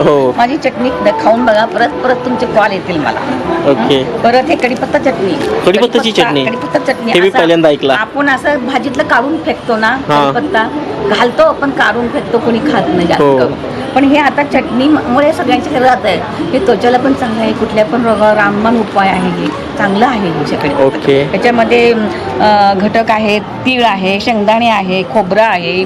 हो. माझी चटणी खाऊन बघा, परत परत तुमचे कॉल येतील मला. ओके. परत हे कढीपत्ता चटणी, कढीपत्ताची चटणी कढीपत्ता चटणी हे मी असं पहिल्यांदा ऐकला. आपण असं भाजीतलं काढून फेकतो ना, हा. कढीपत्ता घालतो पण काढून फेकतो, कोणी खात नाही जास्त हो. करून. पण हे आता चटणीमुळे सगळ्यांच्या शरीरात आहे. हे त्वचेला पण चांगलं आहे, कुठल्या पण रोगावर रामबाण उपाय आहे, हे चांगलं आहे ह्याच्याकडे. ओके. त्याच्यामध्ये घटक आहेत, तीळ आहे, शेंगदाणे आहे, खोबरं आहे.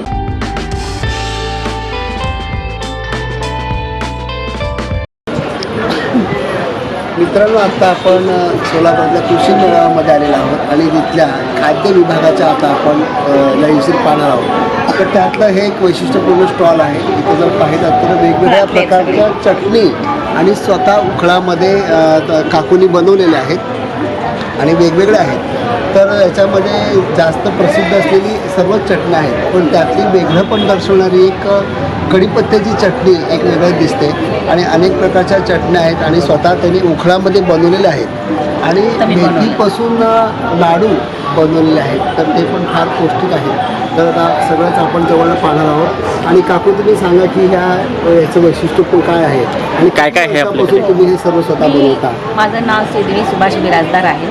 मित्रांनो, आता आपण सोलापूरच्या कृषी मेळाव्यामध्ये आलेलो आहोत आणि तिथल्या खाद्य विभागाच्या आता आपण लयशीर पाहणार आहोत. तर त्यातलं हे एक वैशिष्ट्यपूर्ण स्टॉल आहे. इथं जर पाहिलं तर वेगवेगळ्या प्रकारच्या चटणी आणि स्वतः उखळामध्ये काकूनी बनवलेल्या आहेत आणि वेगवेगळ्या आहेत. तर याच्यामध्ये जास्त प्रसिद्ध असलेली सर्व चटण्या आहेत, पण त्यातली वेगळं पण दर्शवणारी एक कढीपत्त्याची चटणी एक वेगळं दिसते आणि अनेक प्रकारच्या चटण्या आहेत आणि स्वतः त्यांनी उखळामध्ये बनवलेल्या आहेत आणि मेथीपासून लाडू बनवलेले आहेत. तर ते पण फार पौष्टिक आहेत. तर आता सगळंच आपण जवळ पाहणार आहोत. आणि काकू, तुम्ही सांगा की याचं वैशिष्ट्य काय आहे आणि काय काय आहे आपल्यापासून तुम्ही हे सर्व स्वतः बनवता? माझं नाव श्रीदेवी सुभाष बिराजदार आहे.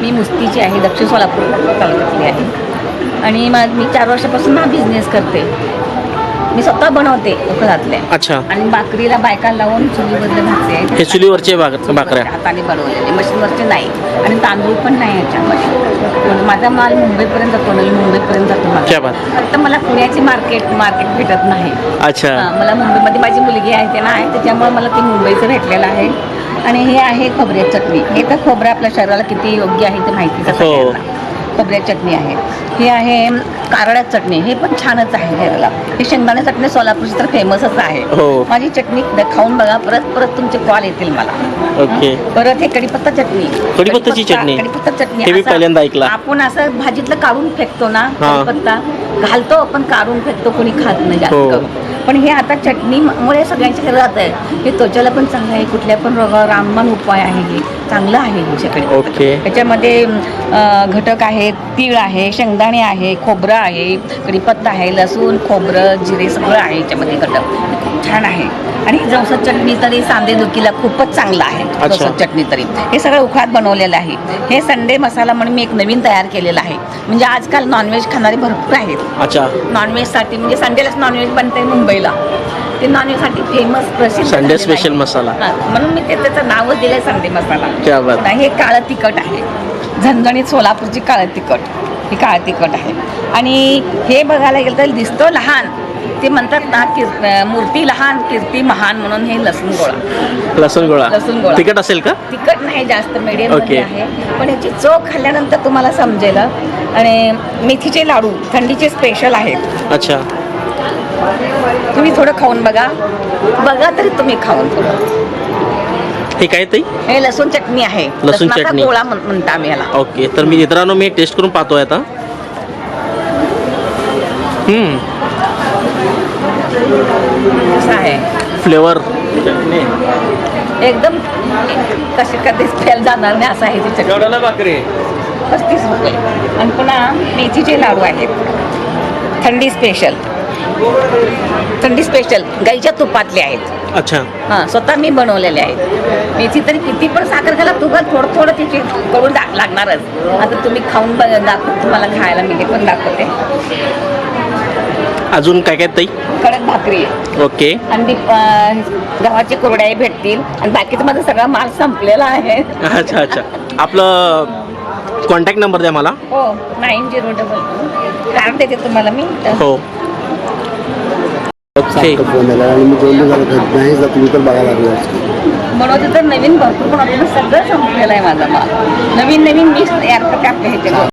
मी मुस्तीची आहे, दक्षिण सोलापूर तालुक्यातली आहे. आणि मी 4 वर्षापासून हा बिझनेस करते. मी स्वतः बनवते उखळातले. अच्छा. आणि भाकरीला बायका लावून चुलीवरले भाकरी हे चुलीवरचे भाकऱ्या हाताने बनवलेले, मशीनवरचे नाही. आणि तांदूळ पण नाही याच्यामध्ये. माझा माल मुंबईपर्यंत जातो, नवी मुंबईपर्यंत जातो मला. फक्त मला पुण्याची मार्केट भेटत नाही. अच्छा. मला मुंबईमध्ये माझी मुलगी आहे, ते नाही, त्याच्यामुळे मला ते मुंबईचं भेटलेलं आहे. आणि हे आहे खोबऱ्याची चटणी. हे तर खोबरं आपल्या शरीराला किती योग्य आहे ते माहितीच आहे सगळ्यांना. खोबऱ्याची चटणी आहे. हे आहे कारळ्याची चटणी, हे पण छानच आहे शरीराला. हे शेंगदाणे चटणी सोलापूरची तर फेमसच आहे. माझी चटणी खाऊन बघा, परत परत तुमचे कॉल येतील मला. ओके. परत हे कढीपत्ता चटणी, कढीपत्ताची चटणी कढीपत्ता चटणी हे मी पहिल्यांदा ऐकला. आपण असं भाजीतलं काढून फेकतो ना, कढीपत्ता घालतो पण काढून फेकतो, कोणी खात नाही जास्त करून. पण हे आता चटणीमुळे सगळ्यांच्या शरीरात आहे. हे त्वचेला पण चांगलं आहे, कुठल्या पण रोगावर रामबाण उपाय आहे, हे चांगलं आहे ह्याच्याकडे. ओके. त्याच्यामध्ये घटक आहेत, तीळ आहे, शेंगदाणे आहे, खोबरं आहे, कढीपत्ता आहे, लसूण, खोबरं, जिरे सगळं आहे याच्यामध्ये घटक. खूप छान आहे. आणि जवसाची चटणी तरी सांधेदुखीला खूपच चांगलं आहे. जवसाची चटणी तरी हे सगळं उखळात बनवलेलं आहे. हे संडे मसाला म्हणून मी एक नवीन तयार केलेला आहे. म्हणजे आजकाल नॉनव्हेज खाणारे भरपूर आहेत. अच्छा. नॉनव्हेजसाठी म्हणजे संडेलाच नॉनव्हेज बनते मुंबईला. ते नॉनव्हेजसाठी फेमस प्रसिद्ध संडे स्पेशल मसाला, म्हणून मी त्याचं नावच दिलंय संडे मसाला. क्या बात. हे काळं तिखट आहे, झणझणीत सोलापूरची काळं तिखट. हे काळं तिखट आहे. आणि हे बघायला गेलं तर दिसतो लहान, ते म्हणतात ना मूर्ती लहान कीर्ती महान, म्हणून हे लसूण गोळा. लसूण गोळा तिखट असेल का? तिखट नाही जास्त, मीडियम मध्ये आहे. पण याची चव खाल्ल्यानंतर तुम्हाला समजेल. आणि मेथीचे लाडू थंडीचे स्पेशल आहेत. अच्छा. तुम्ही थोडं खाऊन बघा तरी तुम्ही खाऊन थोडं. हे काय ताई? हे लसूण चटणी आहे. लसूण चटणी गोळा म्हणता आम्ही याला. ओके. तर मी मित्रांनो मी टेस्ट करून पाहतोय आता. कसं आहे फ्लेवर? एकदम कधीच फेल जाणार नाही असं आहे ती चटणी. भाकरी 35 रुपये. आणि पुन्हा मेथीचे लाडू आहेत, थंडी स्पेशल गाईच्या तुपातले आहेत. अच्छा. हां, स्वतः मी बनवलेले आहेत. मेथी तरी किती पण साखर घाला, तुपात थोडं तिची करून लागणारच. आता तुम्ही खाऊन दाखवत, तुम्हाला खायला मी हे पण दाखवते. अजून काय काय ताई? कडक भाकरी आहे. ओके. आणि गव्हाचे कुरड्याही भेटतील. आणि बाकीचा माझा सगळा माल संपलेला आहे. अच्छा अच्छा. आपलं कॉन्टॅक्ट नंबर द्या मला. हो, 9022 कारण देते तुम्हाला मी. हो. ओके. आणि मी 2 दिवस नाही जर तुम्ही तर बघायला लागलो. बनवते तर नवीन भरपूर बनवते, सगळं संपलेलं आहे माझा माल. नवीन मीच तयार करते आपल्या ह्याच्या.